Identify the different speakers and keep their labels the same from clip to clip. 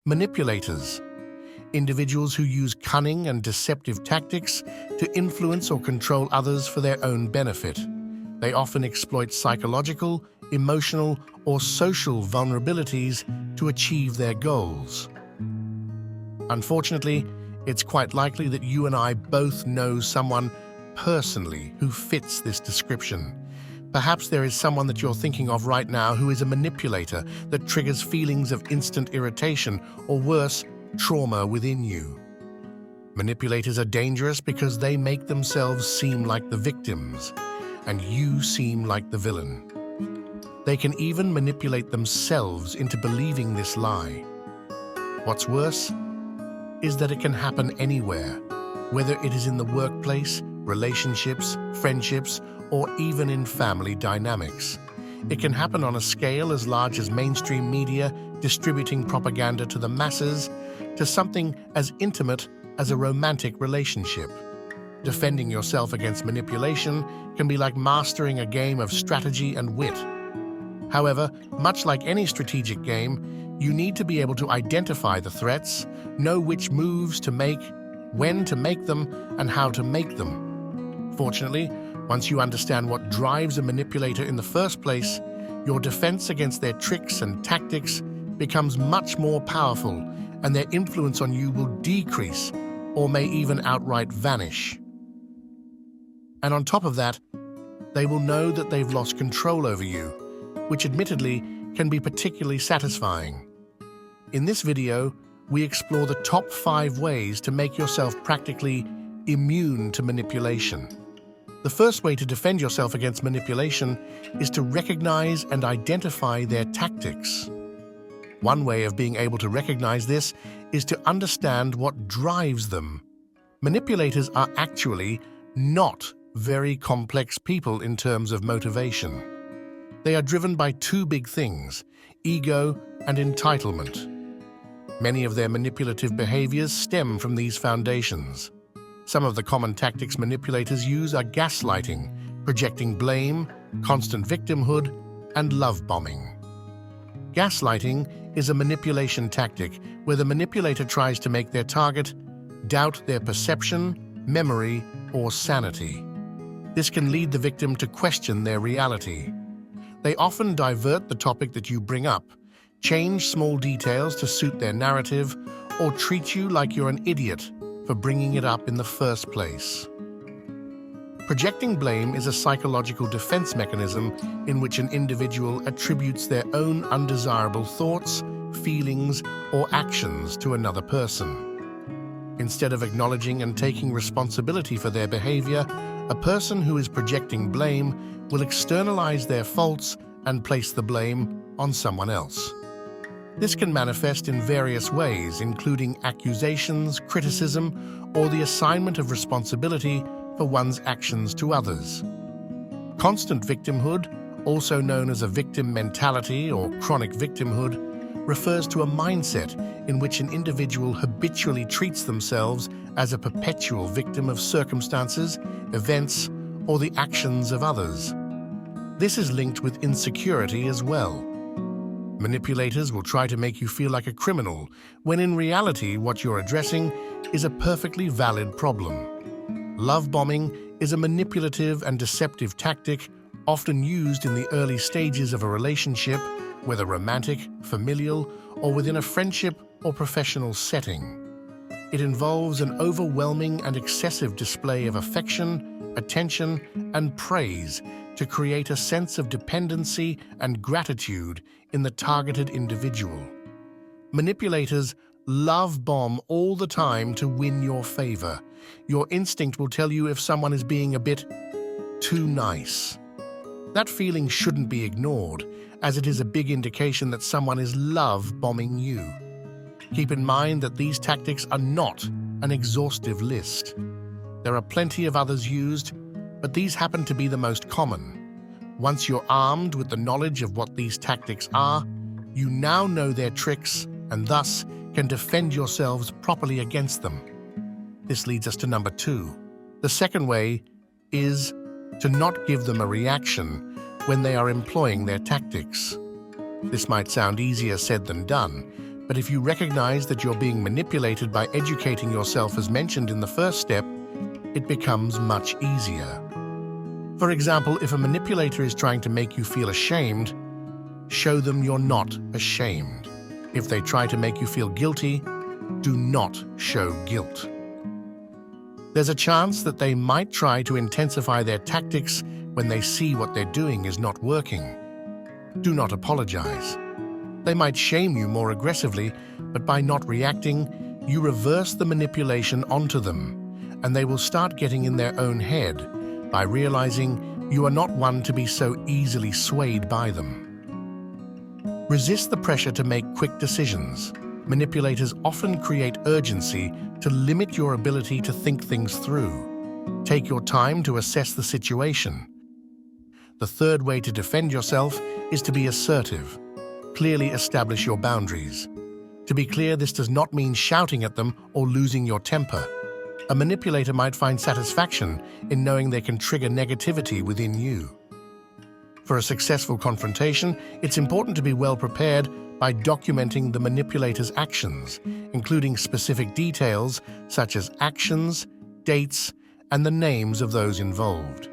Speaker 1: Manipulators, individuals who use cunning and deceptive tactics to influence or control others for their own benefit. They often exploit psychological, emotional, or social vulnerabilities to achieve their goals. Unfortunately, it's quite likely that you and I both know someone personally who fits this description. Perhaps there is someone that you're thinking of right now who is a manipulator that triggers feelings of instant irritation or worse, trauma within you. Manipulators are dangerous because they make themselves seem like the victims, and you seem like the villain. They can even manipulate themselves into believing this lie. What's worse is that it can happen anywhere, whether it is in the workplace, relationships, friendships, or even in family dynamics. It can happen on a scale as large as mainstream media distributing propaganda to the masses, to something as intimate as a romantic relationship. Defending yourself against manipulation can be like mastering a game of strategy and wit. However, much like any strategic game, you need to be able to identify the threats, know which moves to make, when to make them, and how to make them. Fortunately, once you understand what drives a manipulator in the first place, your defense against their tricks and tactics becomes much more powerful, and their influence on you will decrease or may even outright vanish. And on top of that, they will know that they've lost control over you, which admittedly can be particularly satisfying. In this video, we explore the top 5 ways to make yourself practically immune to manipulation. The first way to defend yourself against manipulation is to recognize and identify their tactics. One way of being able to recognize this is to understand what drives them. Manipulators are actually not very complex people in terms of motivation. They are driven by 2 big things: ego and entitlement. Many of their manipulative behaviors stem from these foundations. Some of the common tactics manipulators use are gaslighting, projecting blame, constant victimhood, and love bombing. Gaslighting is a manipulation tactic where the manipulator tries to make their target doubt their perception, memory, or sanity. This can lead the victim to question their reality. They often divert the topic that you bring up, change small details to suit their narrative, or treat you like you're an idiot for bringing it up in the first place. Projecting blame is a psychological defense mechanism in which an individual attributes their own undesirable thoughts, feelings, or actions to another person. Instead of acknowledging and taking responsibility for their behavior, a person who is projecting blame will externalize their faults and place the blame on someone else. This can manifest in various ways, including accusations, criticism, or the assignment of responsibility for one's actions to others. Constant victimhood, also known as a victim mentality or chronic victimhood, refers to a mindset in which an individual habitually treats themselves as a perpetual victim of circumstances, events, or the actions of others. This is linked with insecurity as well. Manipulators will try to make you feel like a criminal, when in reality what you're addressing is a perfectly valid problem. Love bombing is a manipulative and deceptive tactic often used in the early stages of a relationship, whether romantic, familial, or within a friendship or professional setting. It involves an overwhelming and excessive display of affection, attention, and praise to create a sense of dependency and gratitude in the targeted individual. Manipulators love bomb all the time to win your favor. Your instinct will tell you if someone is being a bit too nice. That feeling shouldn't be ignored, as it is a big indication that someone is love bombing you. Keep in mind that these tactics are not an exhaustive list. There are plenty of others used, but these happen to be the most common. Once you're armed with the knowledge of what these tactics are, you now know their tricks and thus can defend yourselves properly against them. This leads us to number 2. The second way is to not give them a reaction when they are employing their tactics. This might sound easier said than done, But if you recognize that you're being manipulated by educating yourself as mentioned in the first step, it becomes much easier. For example, if a manipulator is trying to make you feel ashamed, show them you're not ashamed. If they try to make you feel guilty, do not show guilt. There's a chance that they might try to intensify their tactics when they see what they're doing is not working. Do not apologize. They might shame you more aggressively, but by not reacting, you reverse the manipulation onto them, and they will start getting in their own head by realizing you are not one to be so easily swayed by them. Resist the pressure to make quick decisions. Manipulators often create urgency to limit your ability to think things through. Take your time to assess the situation. The third way to defend yourself is to be assertive. Clearly establish your boundaries. To be clear, this does not mean shouting at them or losing your temper. A manipulator might find satisfaction in knowing they can trigger negativity within you. For a successful confrontation, it's important to be well prepared by documenting the manipulator's actions, including specific details such as actions, dates, and the names of those involved.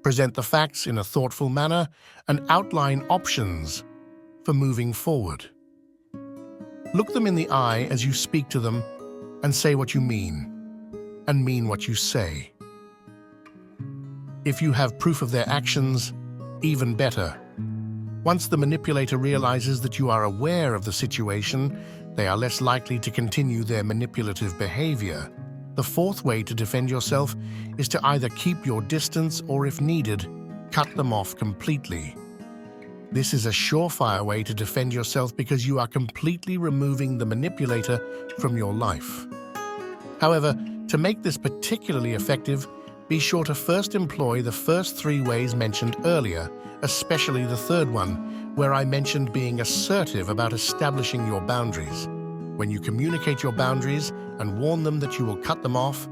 Speaker 1: Present the facts in a thoughtful manner and outline options for moving forward. Look them in the eye as you speak to them and say what you mean, and mean what you say. If you have proof of their actions, even better. Once the manipulator realizes that you are aware of the situation, they are less likely to continue their manipulative behavior. The fourth way to defend yourself is to either keep your distance or, if needed, cut them off completely. This is a surefire way to defend yourself because you are completely removing the manipulator from your life. However, to make this particularly effective, be sure to first employ the first three ways mentioned earlier, especially the third one, where I mentioned being assertive about establishing your boundaries. When you communicate your boundaries and warn them that you will cut them off,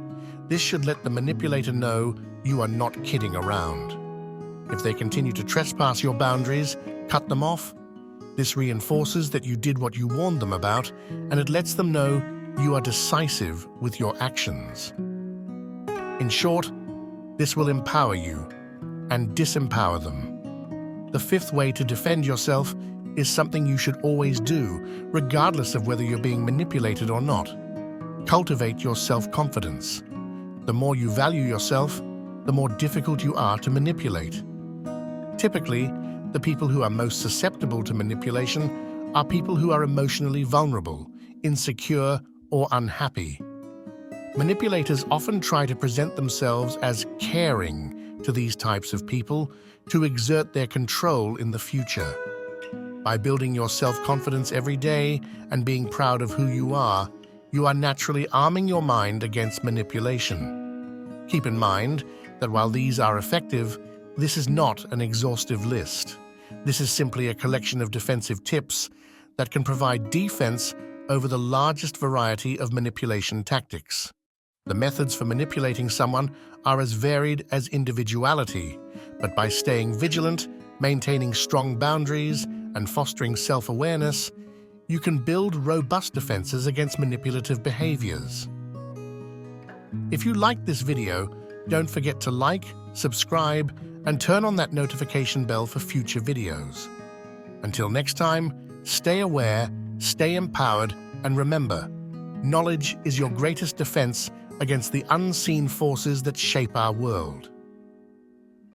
Speaker 1: this should let the manipulator know you are not kidding around. If they continue to trespass your boundaries, cut them off. This reinforces that you did what you warned them about, and it lets them know you are decisive with your actions. In short, this will empower you and disempower them. The fifth way to defend yourself is something you should always do, regardless of whether you're being manipulated or not. Cultivate your self-confidence. The more you value yourself, the more difficult you are to manipulate. Typically, the people who are most susceptible to manipulation are people who are emotionally vulnerable, insecure, or unhappy. Manipulators often try to present themselves as caring to these types of people to exert their control in the future. By building your self-confidence every day and being proud of who you are naturally arming your mind against manipulation. Keep in mind that while these are effective, this is not an exhaustive list. This is simply a collection of defensive tips that can provide defense over the largest variety of manipulation tactics. The methods for manipulating someone are as varied as individuality, but by staying vigilant, maintaining strong boundaries, and fostering self-awareness, you can build robust defenses against manipulative behaviors. If you liked this video, don't forget to like, subscribe, and turn on that notification bell for future videos. Until next time, stay aware, stay empowered, and remember, knowledge is your greatest defense against the unseen forces that shape our world.